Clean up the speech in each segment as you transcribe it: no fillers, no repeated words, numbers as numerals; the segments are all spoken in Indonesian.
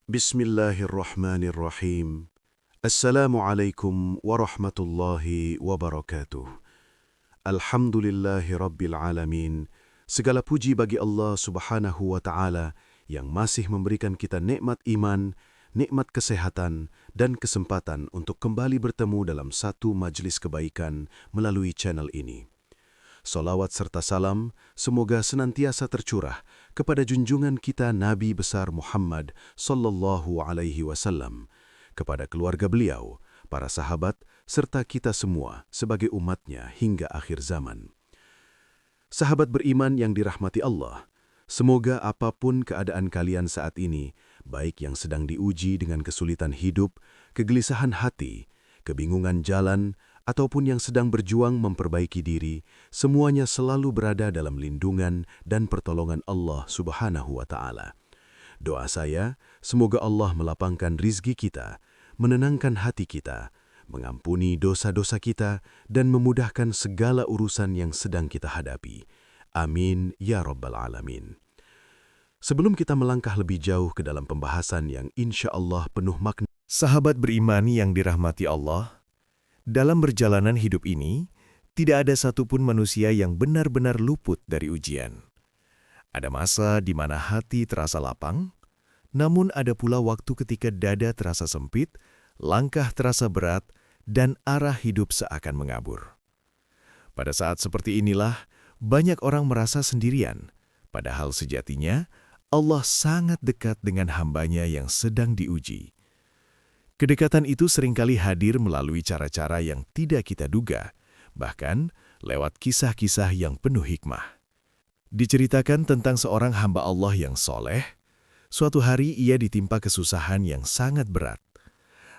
Bismillahirrahmanirrahim. Assalamualaikum warahmatullahi wabarakatuh. Alhamdulillahi rabbil alamin. Segala puji bagi Allah subhanahu wa ta'ala yang masih memberikan kita nikmat iman, nikmat kesehatan, dan kesempatan untuk kembali bertemu dalam satu majlis kebaikan melalui channel ini. Salawat serta salam semoga senantiasa tercurah kepada junjungan kita Nabi besar Muhammad sallallahu alaihi wasallam, kepada keluarga beliau, para sahabat, serta kita semua sebagai umatnya hingga akhir zaman. Sahabat beriman yang dirahmati Allah, semoga apapun keadaan kalian saat ini, baik yang sedang diuji dengan kesulitan hidup, kegelisahan hati, kebingungan jalan, ataupun yang sedang berjuang memperbaiki diri, semuanya selalu berada dalam lindungan dan pertolongan Allah subhanahu wa ta'ala. Doa saya, semoga Allah melapangkan rizki kita, menenangkan hati kita, mengampuni dosa-dosa kita, dan memudahkan segala urusan yang sedang kita hadapi. Amin ya rabbal alamin. Sebelum kita melangkah lebih jauh ke dalam pembahasan yang insya Allah penuh makna. Sahabat beriman yang dirahmati Allah, dalam perjalanan hidup ini, tidak ada satupun manusia yang benar-benar luput dari ujian. Ada masa di mana hati terasa lapang, namun ada pula waktu ketika dada terasa sempit, langkah terasa berat, dan arah hidup seakan mengabur. Pada saat seperti inilah, banyak orang merasa sendirian, padahal sejatinya Allah sangat dekat dengan hambanya yang sedang diuji. Kedekatan itu seringkali hadir melalui cara-cara yang tidak kita duga, bahkan lewat kisah-kisah yang penuh hikmah. Diceritakan tentang seorang hamba Allah yang soleh, suatu hari ia ditimpa kesusahan yang sangat berat.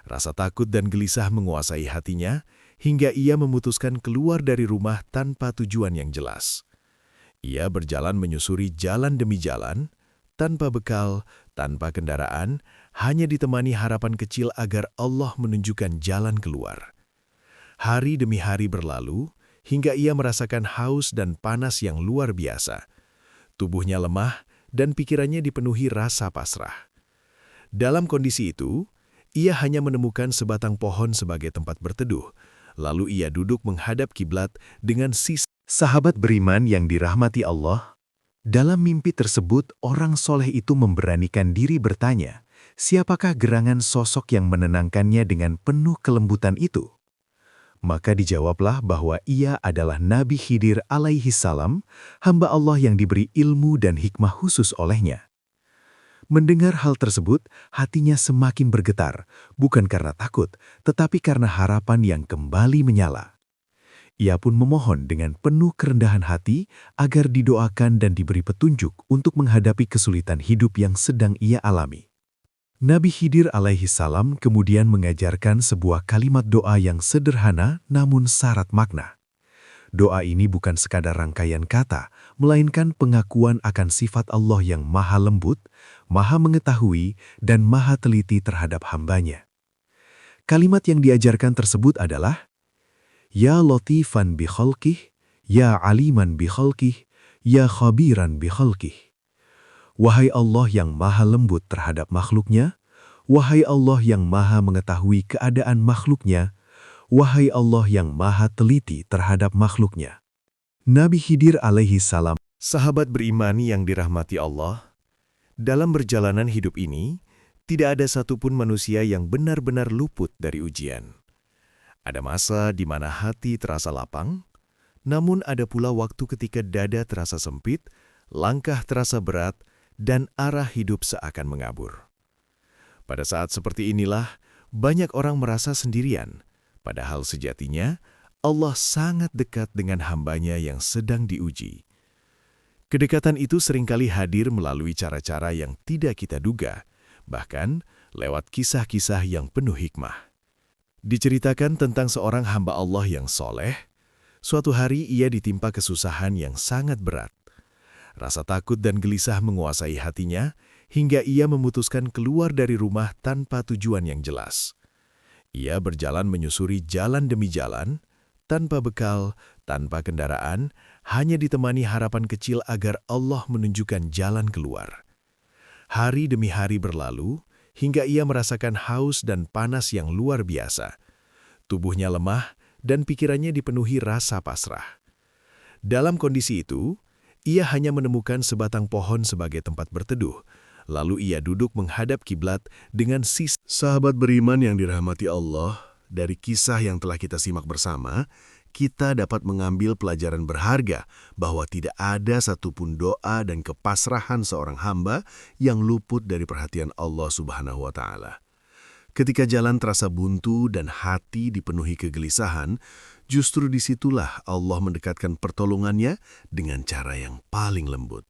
Rasa takut dan gelisah menguasai hatinya, hingga ia memutuskan keluar dari rumah tanpa tujuan yang jelas. Ia berjalan menyusuri jalan demi jalan, tanpa bekal, tanpa kendaraan, hanya ditemani harapan kecil agar Allah menunjukkan jalan keluar. Hari demi hari berlalu, hingga ia merasakan haus dan panas yang luar biasa. Tubuhnya lemah dan pikirannya dipenuhi rasa pasrah. Dalam kondisi itu, ia hanya menemukan sebatang pohon sebagai tempat berteduh, lalu ia duduk menghadap kiblat dengan sisi. Sahabat beriman yang dirahmati Allah, dalam mimpi tersebut, orang soleh itu memberanikan diri bertanya, siapakah gerangan sosok yang menenangkannya dengan penuh kelembutan itu? Maka dijawablah bahwa ia adalah Nabi Khidir alaihi salam, hamba Allah yang diberi ilmu dan hikmah khusus olehnya. Mendengar hal tersebut, hatinya semakin bergetar, bukan karena takut, tetapi karena harapan yang kembali menyala. Ia pun memohon dengan penuh kerendahan hati agar didoakan dan diberi petunjuk untuk menghadapi kesulitan hidup yang sedang ia alami. Nabi Khidir alaihi salam kemudian mengajarkan sebuah kalimat doa yang sederhana namun syarat makna. Doa ini bukan sekadar rangkaian kata, melainkan pengakuan akan sifat Allah yang maha lembut, maha mengetahui, dan maha teliti terhadap hambanya. Kalimat yang diajarkan tersebut adalah, Ya latifan bi khalqih, ya aliman bi khalqih, ya khabiran bi khalqih. Wahai Allah yang maha lembut terhadap makhluknya, wahai Allah yang maha mengetahui keadaan makhluknya, wahai Allah yang maha teliti terhadap makhluknya. Nabi Khidir alaihi salam. Sahabat beriman yang dirahmati Allah, dalam perjalanan hidup ini, tidak ada satupun manusia yang benar-benar luput dari ujian. Ada masa di mana hati terasa lapang, namun ada pula waktu ketika dada terasa sempit, langkah terasa berat, dan arah hidup seakan mengabur. Pada saat seperti inilah, banyak orang merasa sendirian, padahal sejatinya Allah sangat dekat dengan hambanya yang sedang diuji. Kedekatan itu seringkali hadir melalui cara-cara yang tidak kita duga, bahkan lewat kisah-kisah yang penuh hikmah. Diceritakan tentang seorang hamba Allah yang soleh, suatu hari ia ditimpa kesusahan yang sangat berat. Rasa takut dan gelisah menguasai hatinya, hingga ia memutuskan keluar dari rumah tanpa tujuan yang jelas. Ia berjalan menyusuri jalan demi jalan, tanpa bekal, tanpa kendaraan, hanya ditemani harapan kecil agar Allah menunjukkan jalan keluar. Hari demi hari berlalu, hingga ia merasakan haus dan panas yang luar biasa. Tubuhnya lemah dan pikirannya dipenuhi rasa pasrah. Dalam kondisi itu, ia hanya menemukan sebatang pohon sebagai tempat berteduh. Lalu ia duduk menghadap kiblat dengan sisi. Sahabat beriman yang dirahmati Allah, dari kisah yang telah kita simak bersama, kita dapat mengambil pelajaran berharga bahwa tidak ada satupun doa dan kepasrahan seorang hamba yang luput dari perhatian Allah Subhanahu wa Ta'ala. Ketika jalan terasa buntu dan hati dipenuhi kegelisahan, justru disitulah Allah mendekatkan pertolongannya dengan cara yang paling lembut.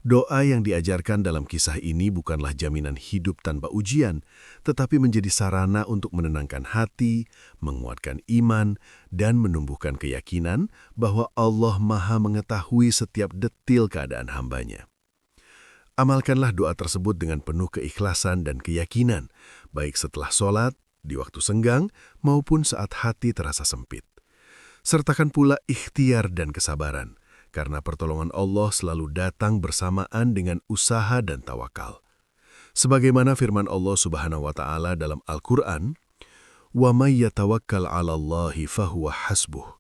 Doa yang diajarkan dalam kisah ini bukanlah jaminan hidup tanpa ujian, tetapi menjadi sarana untuk menenangkan hati, menguatkan iman, dan menumbuhkan keyakinan bahwa Allah Maha mengetahui setiap detil keadaan hambanya. Amalkanlah doa tersebut dengan penuh keikhlasan dan keyakinan, baik setelah sholat, di waktu senggang, maupun saat hati terasa sempit. Sertakan pula ikhtiar dan kesabaran, karena pertolongan Allah selalu datang bersamaan dengan usaha dan tawakal. Sebagaimana firman Allah Subhanahu wa Ta'ala dalam Al-Quran, "Wa may yatawakkal 'ala Allahi fahuwa hasbuh."